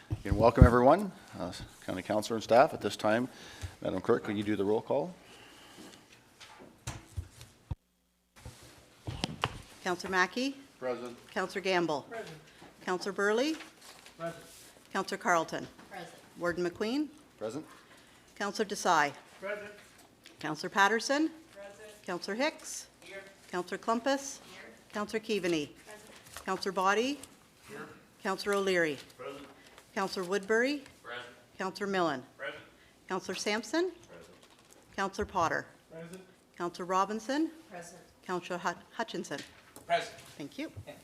And welcome, everyone, County Councilor and staff. At this time, Madam Clerk, will you do the roll call? Councillor Mackey. Present. Councillor Gamble. Present. Councillor Burley. Present. Councillor Carlton. Present. Warden McQueen. Present. Councillor Desai. Present. Councillor Patterson. Present. Councillor Hicks. Here. Councillor Clumpus. Here. Councillor Keaveney. Present. Councillor Body. Here. Councillor O'Leary. Present. Councillor Woodbury. Present. Councillor Millen. Present. Councillor Sampson. Present. Councillor Potter. Present. Councillor Robinson. Present. Councillor Hutchinson. Present. Thank you. Okay.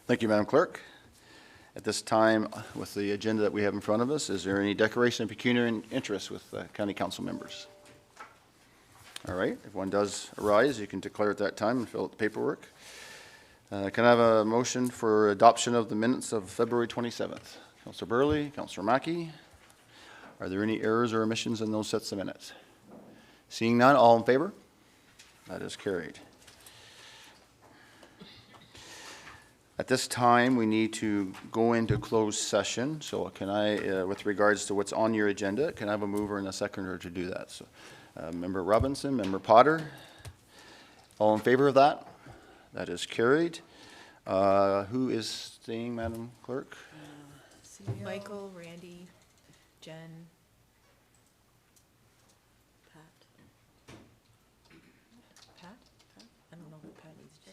Thank you, Madam Clerk. At this time, with the agenda that we have in front of us, is there any declaration of pecuniary interest with County Council members? All right, if one does arise, you can declare at that time and fill out the paperwork. Can I have a motion for adoption of the minutes of February 27th? Councillor Burley, Councillor Mackey. Are there any errors or omissions in those sets of minutes? Seeing none, all in favor? That is carried. At this time, we need to go into closed session. So can I, with regards to what's on your agenda, can I have a mover and a seconder to do that? So, Member Robinson, Member Potter, all in favor of that? That is carried. Who is staying, Madam Clerk? Michael, Randy, Jen. Pat. Pat? I don't know if Pat needs to stay.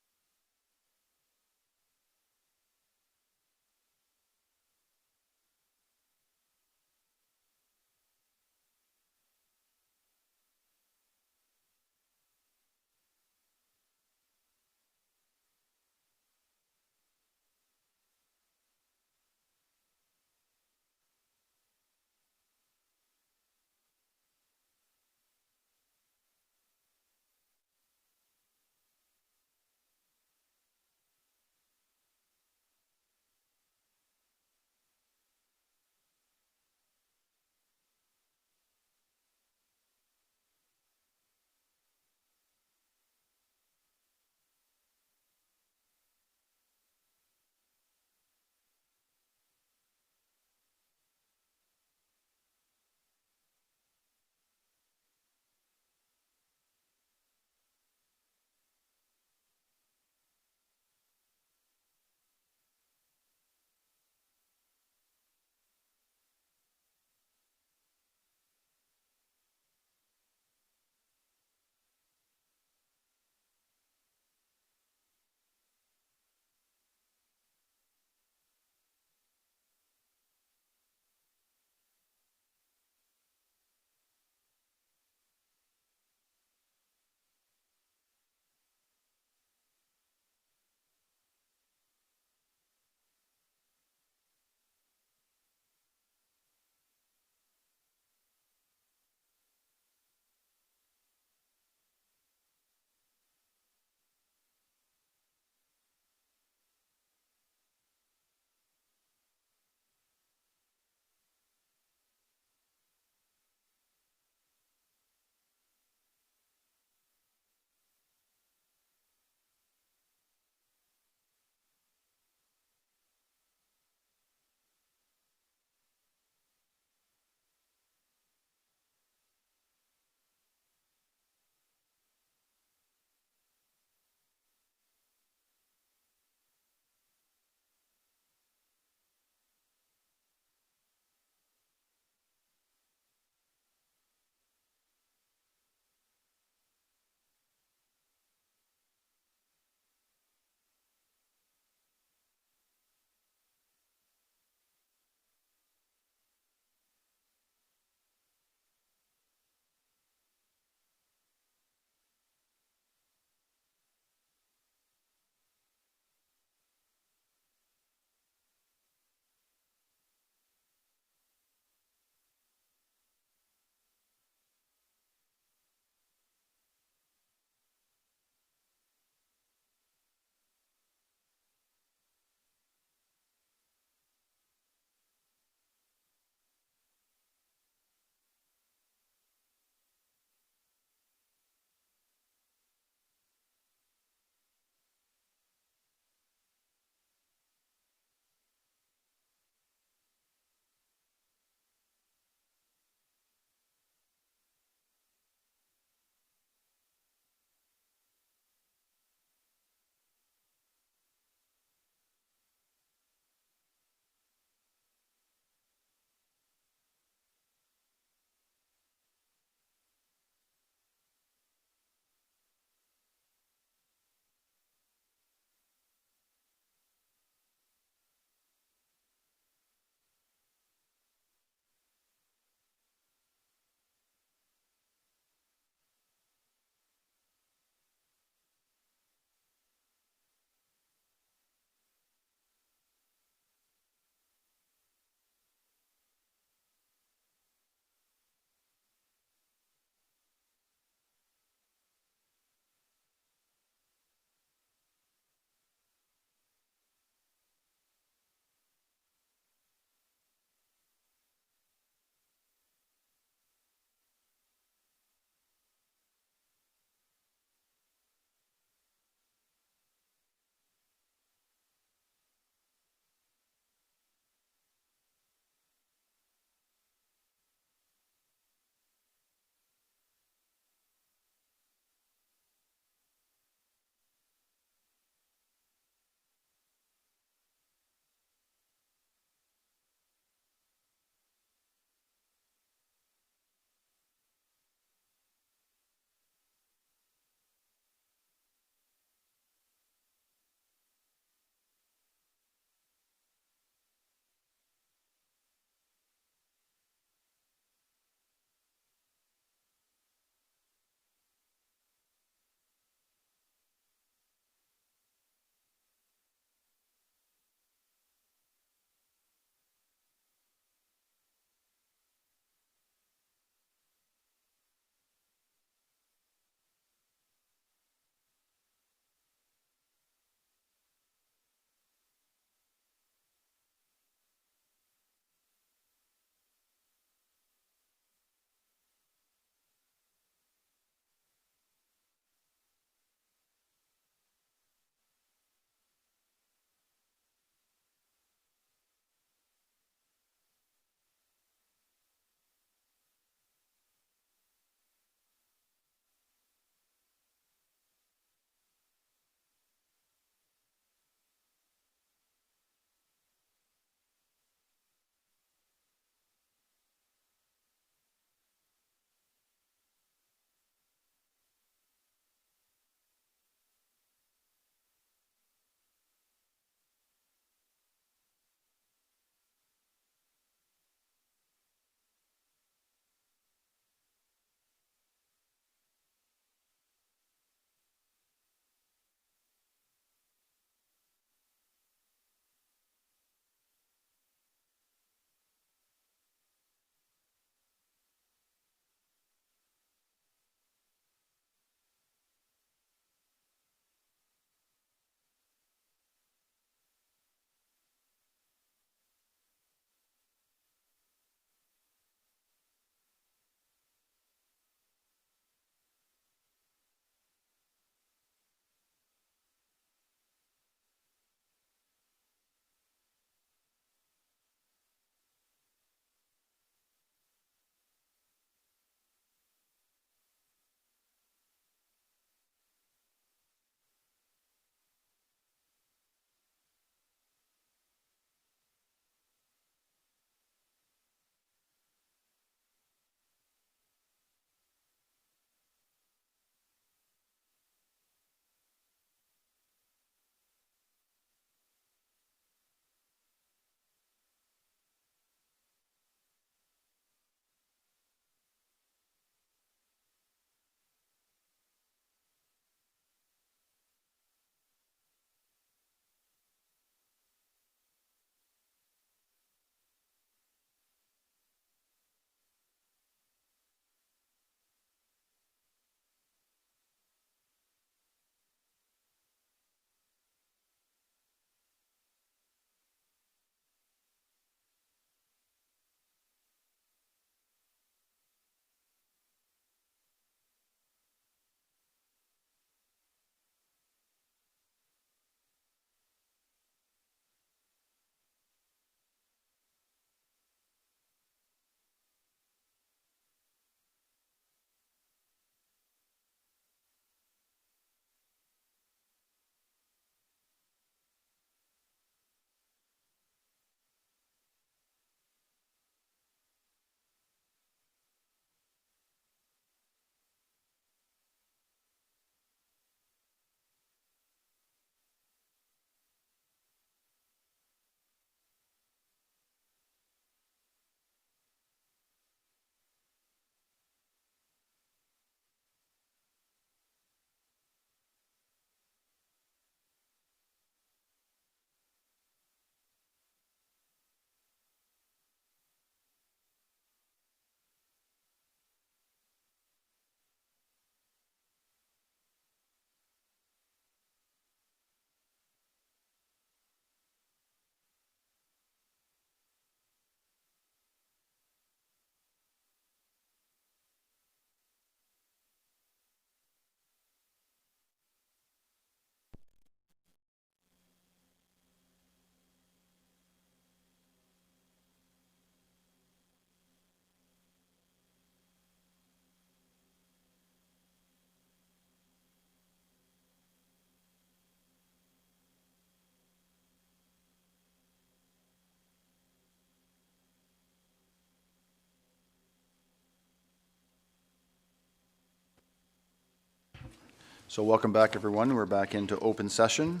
So welcome back, everyone. We're back into open session.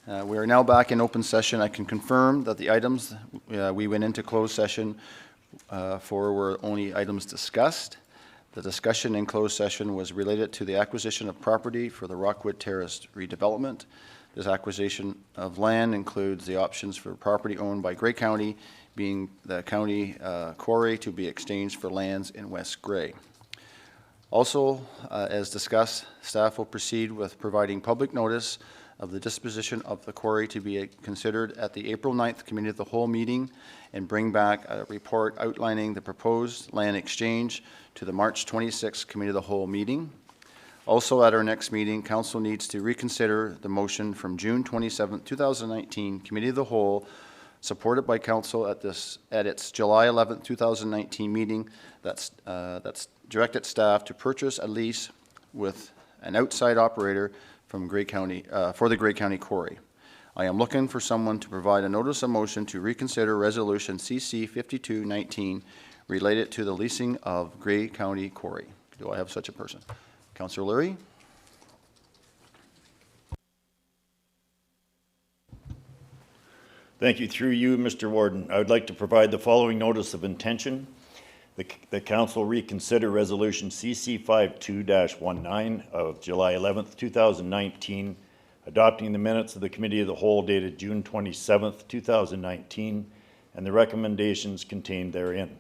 We are now back in open session. I can confirm that the items we went into closed session for were only items discussed. The discussion in closed session was related to the acquisition of property for the Rockwood Terrace redevelopment. This acquisition of land includes the options for property owned by Grey County, being the county quarry, to be exchanged for lands in West Grey. Also, as discussed, staff will proceed with providing public notice of the disposition of the quarry to be considered at the April 9th Committee of the Whole meeting and bring back a report outlining the proposed land exchange to the March 26th Committee of the Whole meeting. Also, at our next meeting, Council needs to reconsider the motion from June 27, 2019 Committee of the Whole, supported by Council at its July 11, 2019 meeting that's directed staff to purchase a lease with an outside operator from Grey County for the Grey County Quarry. I am looking for someone to provide a notice of motion to reconsider Resolution CC 5219 related to the leasing of Grey County Quarry. Do I have such a person? Councillor Lurie. Thank you. Through you, Mr. Warden, I would like to provide the following notice of intention. The Council reconsider Resolution CC 52-19 of July 11th, 2019, adopting the minutes of the Committee of the Whole dated June 27th, 2019, and the recommendations contained therein,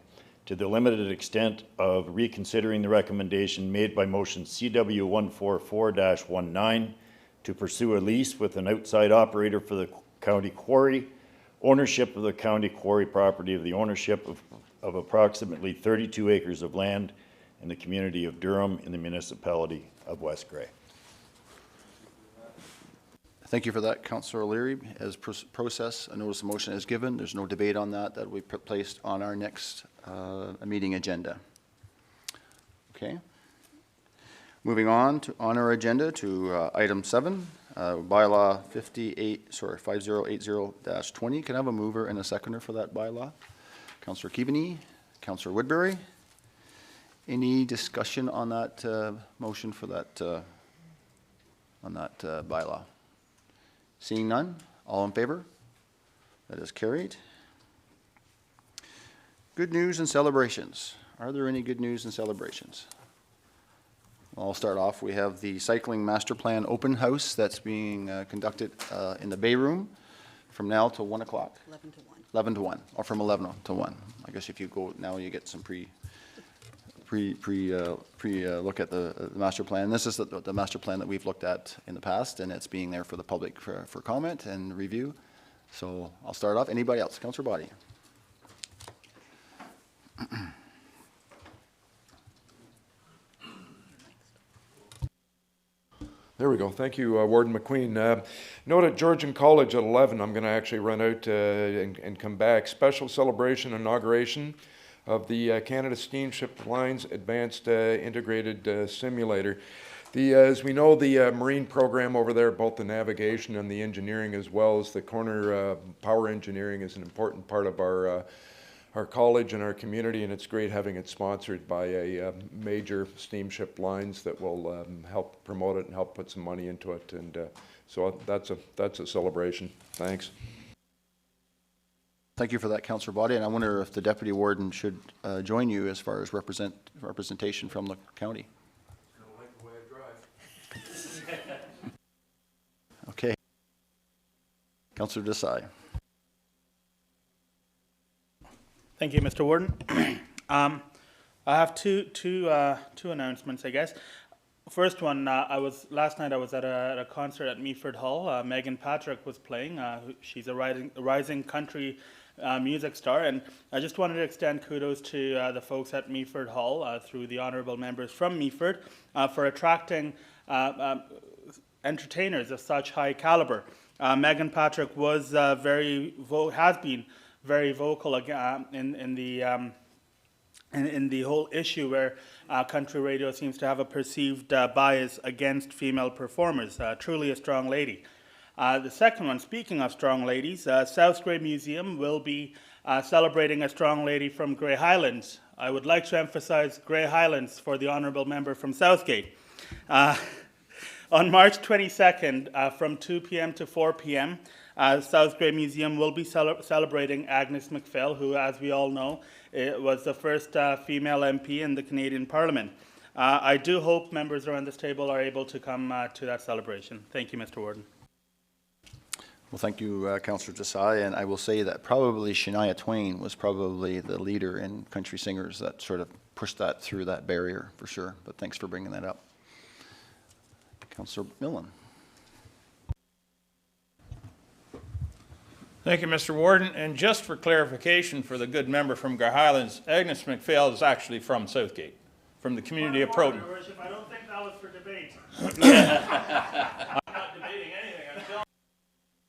to the limited extent of reconsidering the recommendation made by motion CW 144-19 to pursue a lease with an outside operator for the county quarry, ownership of the county quarry property of the ownership of approximately 32 acres of land in the community of Durham in the municipality of West Grey. Thank you for that, Councillor O'Leary. As process, a notice of motion is given. There's no debate on that. That will be placed on our next meeting agenda. Okay. Moving on our agenda to item 7, bylaw 5080-20. Can I have a mover and a seconder for that bylaw? Councillor Keaveney, Councillor Woodbury. Any discussion on that motion for that bylaw? Seeing none, all in favor? That is carried. Good news and celebrations. Are there any good news and celebrations? Well, I'll start off. We have the Cycling Master Plan Open House that's being conducted in the Bay Room from now till 1 o'clock. 11 to 1. 11 to 1, or from 11 to 1. I guess if you go now, you get some look at the master plan. This is the master plan that we've looked at in the past, and it's being there for the public for comment and review. So I'll start off. Anybody else? Councillor Boddy. There we go. Thank you, Warden McQueen. Note at Georgian College at 11, I'm going to actually run out and come back. Special celebration inauguration of the Canada Steamship Lines Advanced Integrated Simulator. As we know, the marine program over there, both the navigation and the engineering, as well as the corner power engineering, is an important part of our college and our community, and it's great having it sponsored by a major steamship lines that will help promote it and help put some money into it. And so that's a celebration. Thanks. Thank you for that, Councillor Boddy. And I wonder if the Deputy Warden should join you as far as representation from the county. I don't like the way I drive. Okay. Councillor Desai. Thank you, Mr. Warden. I have two announcements, I guess. First one, last night I was at a concert at Meaford Hall. Megan Patrick was playing. She's a rising country music star, and I just wanted to extend kudos to the folks at Meaford Hall through the honourable members from Meaford for attracting entertainers of such high caliber. Megan Patrick has been very vocal in the whole issue where country radio seems to have a perceived bias against female performers. Truly a strong lady. The second one, speaking of strong ladies, South Grey Museum will be celebrating a strong lady from Grey Highlands. I would like to emphasize Grey Highlands for the honourable member from Southgate. On March 22nd, from 2 p.m. to 4 p.m., South Grey Museum will be celebrating Agnes MacPhail, who, as we all know, was the first female MP in the Canadian Parliament. I do hope members around this table are able to come to that celebration. Thank you, Mr. Warden. Well, thank you, Councillor Desai, and I will say that probably Shania Twain was probably the leader in country singers that sort of pushed that through that barrier, for sure, but thanks for bringing that up. Councillor Millen. Thank you, Mr. Warden. And just for clarification for the good member from Gar Highlands, Agnes MacPhail is actually from Southgate, from the community of Proton. Your Worship, I don't think that was for debate. I'm not debating anything. I'm telling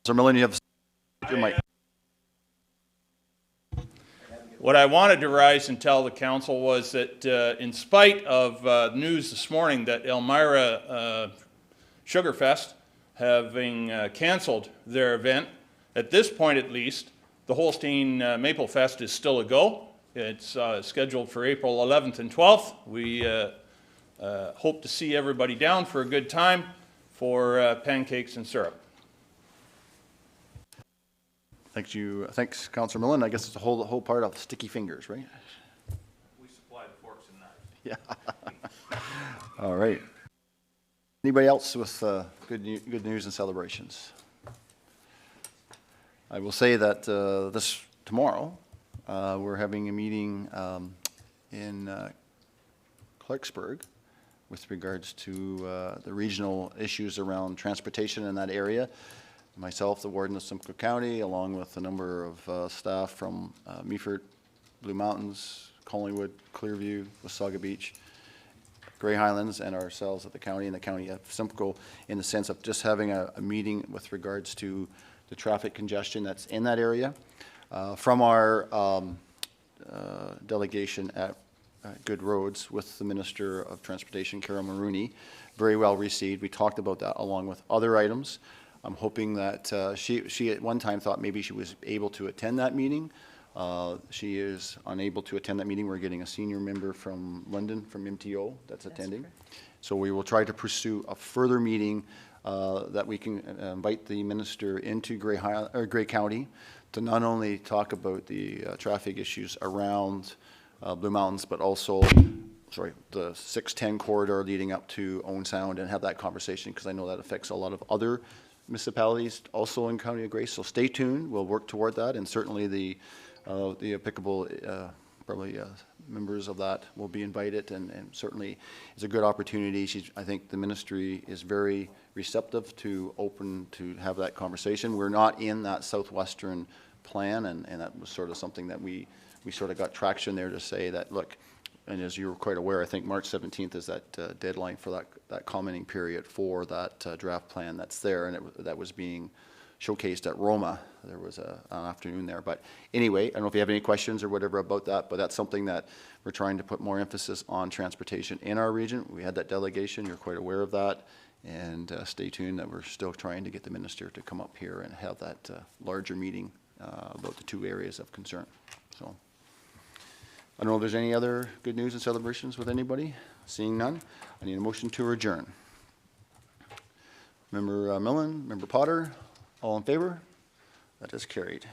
Councillor Millen, you have your mic. What I wanted to rise and tell the council was that in spite of news this morning that Elmira Sugarfest having canceled their event, at this point at least, the Holstein Maple Fest is still a go. It's scheduled for April 11th and 12th. We hope to see everybody down for a good time for pancakes and syrup. Thank you. Thanks, Councillor Millen. I guess it's the whole part of sticky fingers, right? We supply the forks and knives. Yeah. All right. Anybody else with good news and celebrations? I will say that tomorrow we're having a meeting in Clarksburg with regards to the regional issues around transportation in that area. Myself, the Warden of Simcoe County, along with a number of staff from Meaford, Blue Mountains, Collingwood, Clearview, Wasaga Beach, Grey Highlands, and ourselves at the county and the county of Simcoe, in the sense of just having a meeting with regards to the traffic congestion that's in that area. From our delegation at Good Roads with the Minister of Transportation, Carol Maroney, very well received. We talked about that along with other items. I'm hoping that she at one time thought maybe she was able to attend that meeting. She is unable to attend that meeting. We're getting a senior member from London, from MTO, that's attending. So we will try to pursue a further meeting that we can invite the minister into Grey County to not only talk about the traffic issues around Blue Mountains, but also, the 610 corridor leading up to Owen Sound, and have that conversation, because I know that affects a lot of other municipalities also in County of Grey. So stay tuned. We'll work toward that, and certainly the applicable members of that will be invited, and certainly it's a good opportunity. I think the ministry is very receptive to open to have that conversation. We're not in that southwestern plan, and that was sort of something that we sort of got traction there to say that, look, and as you're quite aware, I think March 17th is that deadline for that commenting period for that draft plan that's there, and that was being showcased at Roma. There was an afternoon there. But anyway, I don't know if you have any questions or whatever about that, but that's something that we're trying to put more emphasis on transportation in our region. We had that delegation. You're quite aware of that. And stay tuned that we're still trying to get the minister to come up here and have that larger meeting about the two areas of concern. So I don't know if there's any other good news and celebrations with anybody. Seeing none, I need a motion to adjourn. Member Millen, Member Potter, all in favor? That is carried.